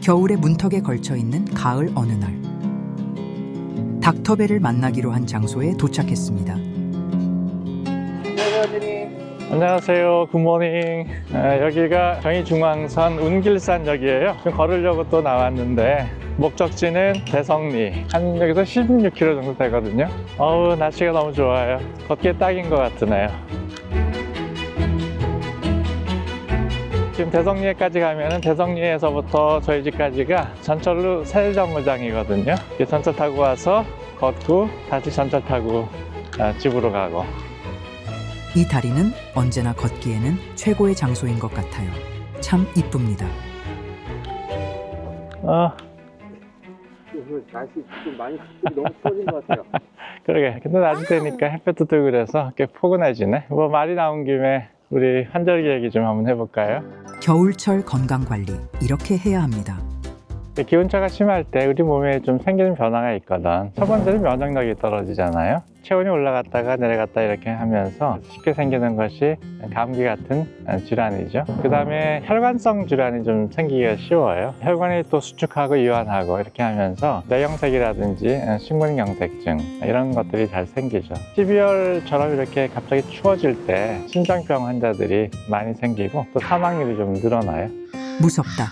겨울의 문턱에 걸쳐 있는 가을 어느 날, 닥터벨을 만나기로 한 장소에 도착했습니다. 안녕하세요. 굿모닝. 여기가 경의중앙선 운길산역이에요. 좀 걸으려고 또 나왔는데 목적지는 대성리. 한 여기서 16km 정도 되거든요. 날씨가 너무 좋아요. 걷기에 딱인 것 같으네요. 지금 대성리에까지 가면은 대성리에서부터 저희 집까지가 전철로 세정거장이거든요. 전철 타고 와서 걷고 다시 전철 타고 집으로 가고. 이 다리는 언제나 걷기에는 최고의 장소인 것 같아요. 참 이쁩니다. 날씨 좀 많이 너무 추워진 것 같아요. 그러게. 근데 낮이 되니까 햇볕도 뜨고 그래서 꽤 포근해지네. 뭐 말이 나온 김에 우리 환절기 얘기 좀 한번 해볼까요? 겨울철 건강관리 이렇게 해야 합니다. 기온차가 심할 때 우리 몸에 좀 생기는 변화가 있거든. 첫 번째는 면역력이 떨어지잖아요. 체온이 올라갔다가 내려갔다 이렇게 하면서 쉽게 생기는 것이 감기 같은 질환이죠. 그 다음에 혈관성 질환이 좀 생기기가 쉬워요. 혈관이 또 수축하고 이완하고 이렇게 하면서 뇌경색이라든지 심근경색증 이런 것들이 잘 생기죠. 12월처럼 이렇게 갑자기 추워질 때 심장병 환자들이 많이 생기고 또 사망률이 좀 늘어나요. 무섭다.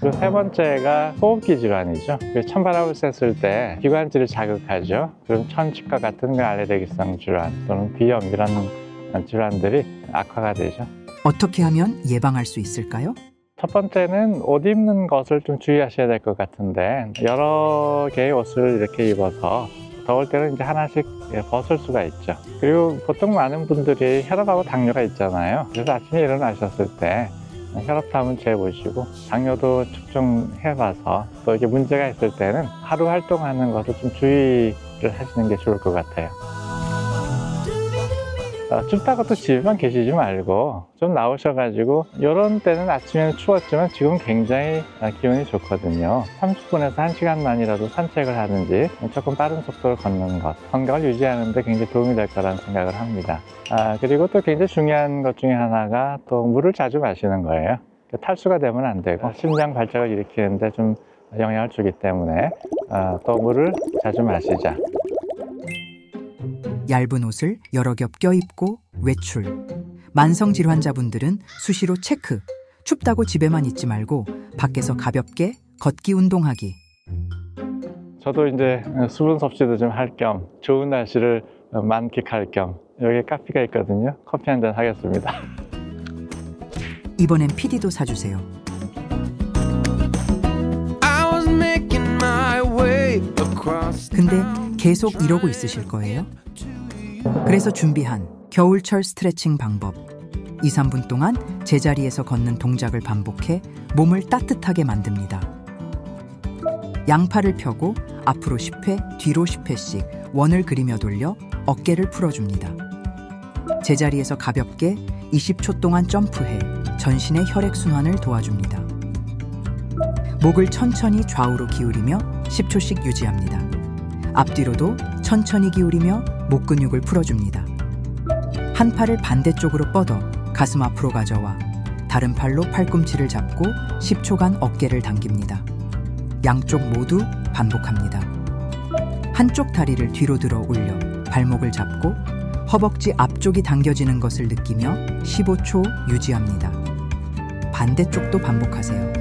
그리고 세 번째가 호흡기 질환이죠. 찬바람을 쐈을 때 기관지를 자극하죠. 그럼 천식과 같은 알레르기성 질환 또는 비염 이런 질환들이 악화가 되죠. 어떻게 하면 예방할 수 있을까요? 첫 번째는 옷 입는 것을 좀 주의하셔야 될 것 같은데 여러 개의 옷을 이렇게 입어서 더울 때는 이제 하나씩 벗을 수가 있죠. 그리고 보통 많은 분들이 혈압하고 당뇨가 있잖아요. 그래서 아침에 일어나셨을 때 혈압도 한번 재보시고 당뇨도 측정해봐서 또 이게 문제가 있을 때는 하루 활동하는 것을 좀 주의를 하시는 게 좋을 것 같아요. 춥다고 또 집에만 계시지 말고 좀 나오셔가지고 이런 때는 아침에는 추웠지만 지금 굉장히 기온이 좋거든요. 30분에서 1시간만이라도 산책을 하든지 조금 빠른 속도로 걷는 것 건강을 유지하는 데 굉장히 도움이 될 거라는 생각을 합니다. 그리고 또 굉장히 중요한 것 중에 하나가 또 물을 자주 마시는 거예요. 탈수가 되면 안 되고 심장 발작을 일으키는데 좀 영향을 주기 때문에 또 물을 자주 마시자. 얇은 옷을 여러 겹 껴입고 외출. 만성질 환자분들은 수시로 체크. 춥다고 집에만 있지 말고 밖에서 가볍게 걷기 운동하기. 저도 이제 수분 섭취도 좀 할 겸 좋은 날씨를 만끽할 겸 여기 카페가 있거든요. 커피 한잔 하겠습니다. 이번엔 PD도 사주세요. 근데 계속 이러고 있으실 거예요? 그래서 준비한 겨울철 스트레칭 방법. 2, 3분 동안 제자리에서 걷는 동작을 반복해 몸을 따뜻하게 만듭니다. 양팔을 펴고 앞으로 10회, 뒤로 10회씩 원을 그리며 돌려 어깨를 풀어줍니다. 제자리에서 가볍게 20초 동안 점프해 전신의 혈액순환을 도와줍니다. 목을 천천히 좌우로 기울이며 10초씩 유지합니다. 앞뒤로도 천천히 기울이며 목 근육을 풀어줍니다. 한 팔을 반대쪽으로 뻗어 가슴 앞으로 가져와 다른 팔로 팔꿈치를 잡고 10초간 어깨를 당깁니다. 양쪽 모두 반복합니다. 한쪽 다리를 뒤로 들어 올려 발목을 잡고 허벅지 앞쪽이 당겨지는 것을 느끼며 15초 유지합니다. 반대쪽도 반복하세요.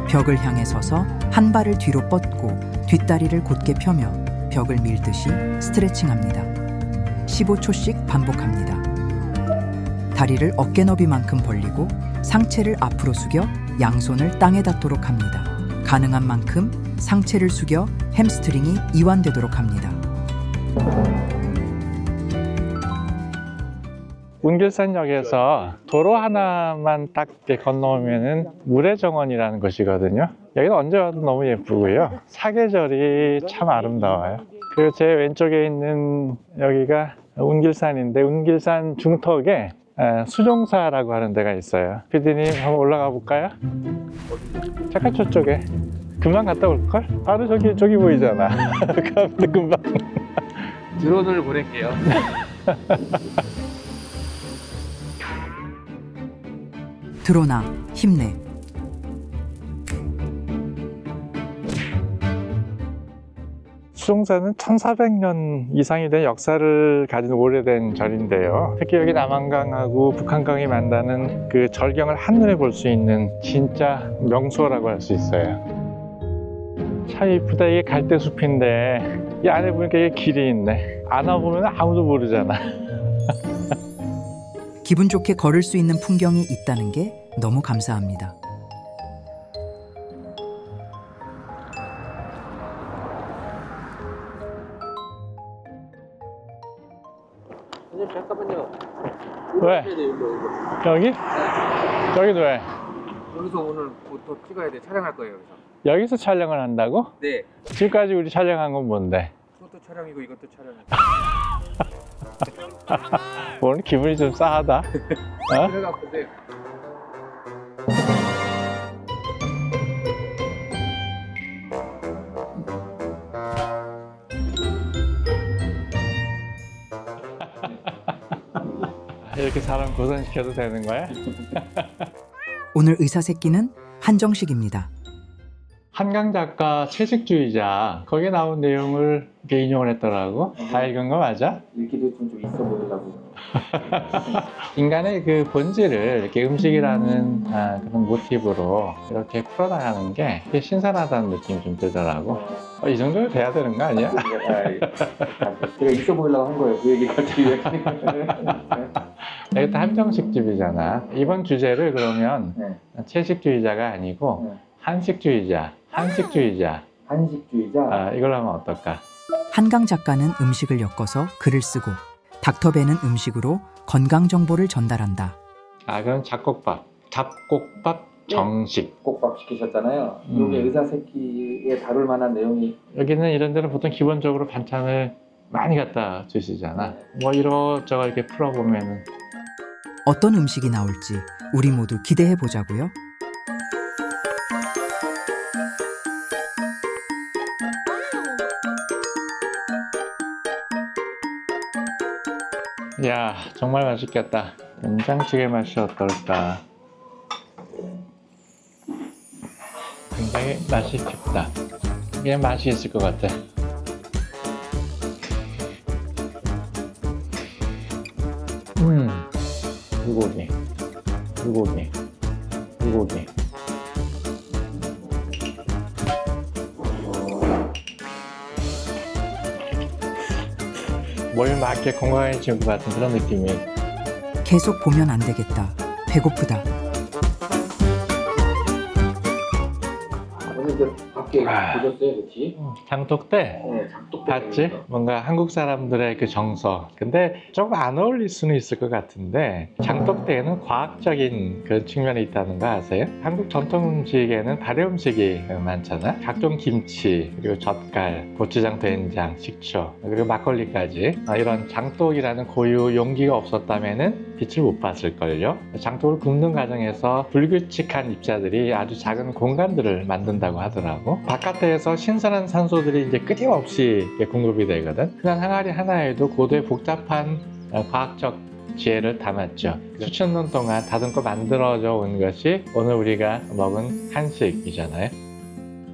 벽을 향해 서서 한 발을 뒤로 뻗고 뒷다리를 곧게 펴며 벽을 밀듯이 스트레칭합니다. 15초씩 반복합니다. 다리를 어깨 너비만큼 벌리고 상체를 앞으로 숙여 양손을 땅에 닿도록 합니다. 가능한 만큼 상체를 숙여 햄스트링이 이완되도록 합니다. 운길산역에서 도로 하나만 딱 건너오면은 물의 정원이라는 곳이거든요. 여기는 언제 와도 너무 예쁘고요. 사계절이 참 아름다워요. 그리고 제 왼쪽에 있는 여기가 운길산인데 운길산 중턱에 수종사라고 하는 데가 있어요. PD님 한번 올라가 볼까요? 잠깐 저쪽에 금방 갔다 올걸? 바로 저기 보이잖아. 가면 금방. 드론을 보낼게요. 드론아 힘내. 수동사는 1400년 이상이 된 역사를 가진 오래된 절인데요. 특히 여기 남한강하고 북한강이 만나는 그 절경을 한눈에 볼 수 있는 진짜 명소라고 할 수 있어요. 참 이쁘다. 이게 갈대숲인데 이 안에 보니까 이게 길이 있네. 안 와보면 아무도 모르잖아. 기분 좋게 걸을 수 있는 풍경이 있다는 게 너무 감사합니다. 선생님 잠깐만요. 왜? 여기? 여기도 왜? 여기서 오늘 또 찍어야 돼. 촬영할 거예요. 여기서. 여기서 촬영을 한다고? 네. 지금까지 우리 촬영한 건 뭔데? 그것도 촬영이고 이것도 촬영이고. 오늘 기분이 좀 싸하다. 어? 들어가 보세요. 이렇게 사람 고생시켜도 되는 거야? 오늘 의사 새끼는 한정식입니다. 한강 작가 채식주의자 거기에 나온 내용을 이렇게 인용을 했더라고. 다 읽은 거 맞아? 읽기도 좀 있어 보이려고. 인간의 그 본질을 이렇게 음식이라는 그런 모티브로 이렇게 풀어나가는 게 되게 신선하다는 느낌이 좀 들더라고. 이 정도면 돼야 되는 거 아니야? 제가 있어 보이려고 한 거예요. 그 얘기 갑자기 왜 이것도 한정식 집이잖아. 이번 주제를 그러면 네. 채식주의자가 아니고 한식주의자. 한식주의자. 이걸로 하면 어떨까? 한강 작가는 음식을 엮어서 글을 쓰고 닥터배는 음식으로 건강 정보를 전달한다. 그럼 잡곡밥 정식. 국밥 시키셨잖아요. 여기 의사 새끼에 다룰 만한 내용이 여기는 이런 데는 보통 기본적으로 반찬을 많이 갖다 주시잖아. 뭐 이것저것 이렇게 풀어보면은 어떤 음식이 나올지 우리 모두 기대해 보자고요. 야, 정말 맛있겠다. 된장찌개 맛이 어떨까? 굉장히 맛이 깊다. 이게 맛이 있을 것 같아. 불고기. 뭘 맞게 건강해진 것 같은 그런 느낌이. 계속 보면 안 되겠다. 배고프다. 오늘도 밖에 보셨어요, 그렇지? 장독대? 네, 장독대. 봤지? 뭔가 한국 사람들의 그 정서. 근데 조금 안 어울릴 수는 있을 것 같은데 장독대에는 과학적인 그런 측면이 있다는 거 아세요? 한국 전통 음식에는 발효 음식이 많잖아. 각종 김치, 그리고 젓갈, 고추장, 된장, 식초, 그리고 막걸리까지. 이런 장독이라는 고유 용기가 없었다면은 빛을 못 봤을걸요. 장독을 굽는 과정에서 불규칙한 입자들이 아주 작은 공간들을 만든다고 하더라고. 바깥에서 신선한 산소들이 이제 끊임없이 공급이 되거든. 그냥 항아리 하나에도 고도의 복잡한 과학적 지혜를 담았죠. 수천 년 동안 다듬고 만들어져 온 것이 오늘 우리가 먹은 한식이잖아요.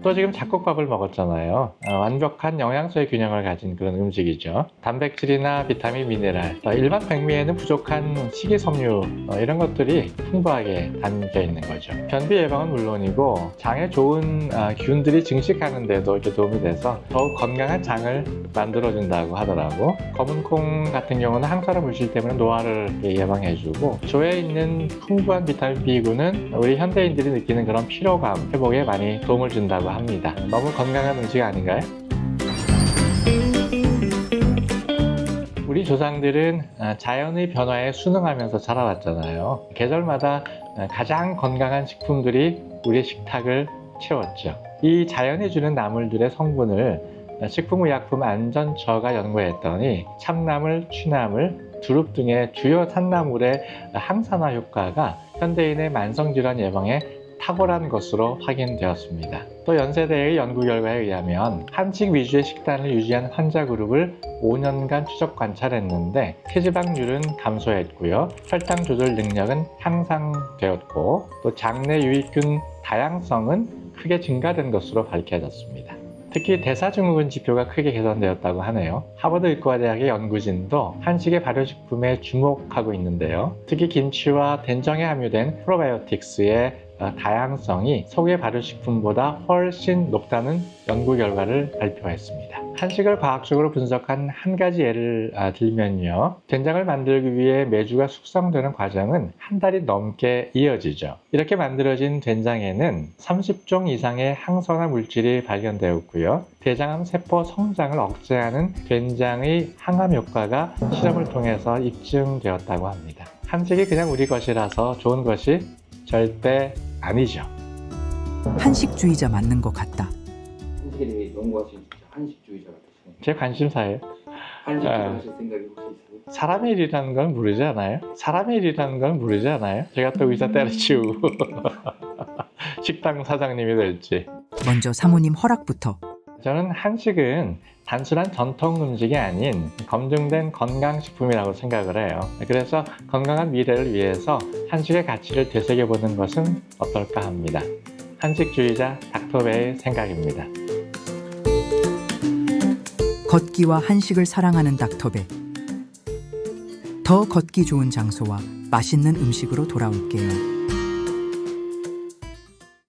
또 지금 잡곡밥을 먹었잖아요. 완벽한 영양소의 균형을 가진 그런 음식이죠. 단백질이나 비타민, 미네랄, 일반 백미에는 부족한 식이섬유 이런 것들이 풍부하게 담겨 있는 거죠. 변비 예방은 물론이고 장에 좋은 균들이 증식하는 데도 이렇게 도움이 돼서 더욱 건강한 장을 만들어준다고 하더라고. 검은 콩 같은 경우는 항산화 물질 때문에 노화를 예방해주고, 조에 있는 풍부한 비타민 B군은 우리 현대인들이 느끼는 그런 피로감 회복에 많이 도움을 준다고 합니다. 너무 건강한 음식 아닌가요? 우리 조상들은 자연의 변화에 순응하면서 자라왔잖아요. 계절마다 가장 건강한 식품들이 우리의 식탁을 채웠죠. 이 자연이 주는 나물들의 성분을 식품의약품안전처가 연구했더니 참나물, 취나물, 두릅 등의 주요 산나물의 항산화 효과가 현대인의 만성질환 예방에 탁월한 것으로 확인되었습니다. 또 연세대의 연구 결과에 의하면 한식 위주의 식단을 유지한 환자 그룹을 5년간 추적 관찰했는데 체지방률은 감소했고요. 혈당 조절 능력은 향상되었고, 또 장내 유익균 다양성은 크게 증가된 것으로 밝혀졌습니다. 특히 대사증후군 지표가 크게 개선되었다고 하네요. 하버드 의과대학의 연구진도 한식의 발효식품에 주목하고 있는데요. 특히 김치와 된장에 함유된 프로바이오틱스의 다양성이 소고기 발효식품보다 훨씬 높다는 연구 결과를 발표했습니다. 한식을 과학적으로 분석한 한 가지 예를 들면요. 된장을 만들기 위해 메주가 숙성되는 과정은 한 달이 넘게 이어지죠. 이렇게 만들어진 된장에는 30종 이상의 항산화 물질이 발견되었고요. 대장암 세포 성장을 억제하는 된장의 항암 효과가 실험을 통해서 입증되었다고 합니다. 한식이 그냥 우리 것이라서 좋은 것이 절대 아니죠. 한식주의자 맞는 것 같다. 한식에 대해 연구하신 한식주의자 같으시네요. 제 관심사예요. 한식주의 하실 생각이 혹시 있으세요? 사람의 일이라는 걸 모르지 않아요? 사람의 일이라는 걸 모르지 않아요? 제가 또 의사 때려치우고 식당 사장님이 될지. 먼저 사모님 허락부터. 저는 한식은 단순한 전통 음식이 아닌 검증된 건강식품이라고 생각을 해요. 그래서 건강한 미래를 위해서 한식의 가치를 되새겨보는 것은 어떨까 합니다. 한식주의자 닥터베의 생각입니다. 걷기와 한식을 사랑하는 닥터베. 더 걷기 좋은 장소와 맛있는 음식으로 돌아올게요.